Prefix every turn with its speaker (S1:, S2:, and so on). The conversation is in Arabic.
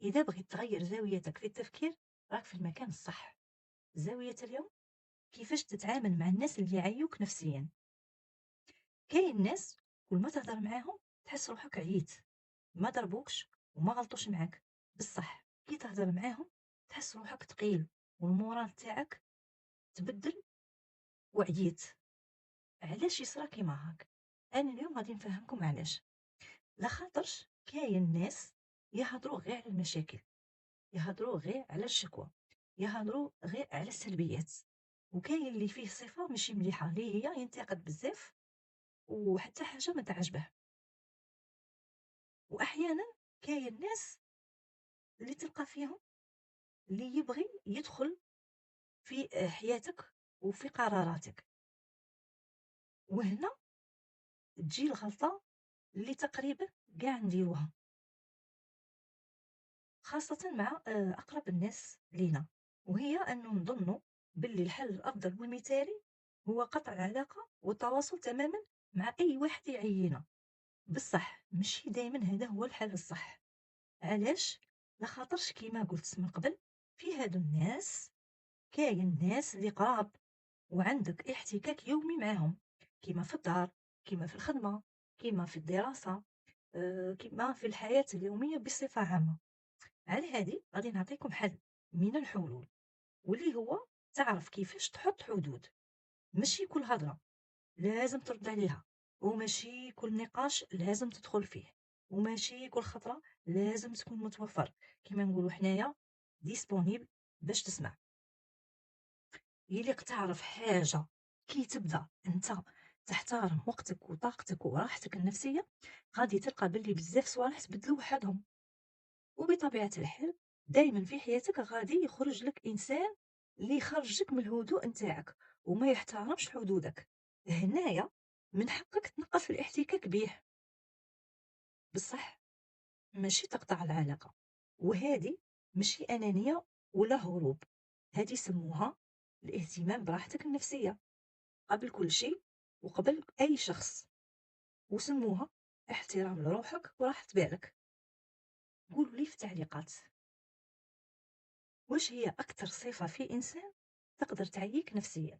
S1: إذا بغيت تغيّر زاويتك في التفكير راك في المكان الصح. زاوية اليوم كيفاش تتعامل مع الناس اللي يعيّوك نفسيًا. كاين ناس كل ما تهضر معاهم تحس روحك عييت، ما ضربوكش وما غلطوش معاك، بصح كي تهضر معاهم تحس روحك ثقيل والمورال تاعك تبدل وعييت. علاش يصرا كيما هاك؟ أنا اليوم غادي نفهّمكم علاش. لخاطرش كاين ناس يهضروا غير على المشاكل، يهضروا غير على الشكوى، يهضروا غير على السلبيات، وكاين اللي فيه صفة ماشي مليحة اللي هي ينتقد بزاف وحتى حاجة ما تعجبه. وأحيانًا كاين ناس اللي تلقى فيهم اللي يبغي يدخل في حياتك وفي قراراتك، وهنا تجي الغلطة اللي تقريبًا كاع نديروها، خاصةً مع أقرب الناس لينا، وهي أنه نظنوا باللي الحل الأفضل والمثالي هو قطع العلاقة والتواصل تمامًا مع أي واحد يعيينا، بصح ماشي دايمًا هذا هو الحل الصح. علاش؟ لخاطرش كيما قلت من قبل في هادو الناس كاين ناس اللي قراب وعندك احتكاك يومي معاهم، كيما في الدار، كيما في الخدمة، كيما في الدراسة، كيما في الحياة اليومية بصفة عامة. على هادي غادي نعطيكم حل من الحلول، واللي هو تعرف كيفاش تحط حدود. ماشي كل هضرة لازم ترد عليها، وماشي كل نقاش لازم تدخل فيه، وماشي كل خطرة لازم تكون متوفر، كيما نقولوا حنايا disponible باش تسمع. يليق تعرف حاجة كي تبدا أنت تحترم وقتك وطاقتك وراحتك النفسية، غادي تلقى باللي بزاف صوالح تبدلوا وحدهم. وبطبيعة الحال دايما في حياتك غادي يخرج لك إنسان اللي يخرجك من الهدوء نتاعك وما يحترمش حدودك. هنايا من حقك تنقص الاحتكاك بيه، بصح ماشي تقطع العلاقة. وهذه ماشي أنانية ولا هروب، هذه سموها الاهتمام براحتك النفسية قبل كل شيء وقبل أي شخص، وسموها احترام لروحك وراحة بالك. قولوا لي في التعليقات واش هي أكثر صفة في إنسان تقدر تعييك نفسيا.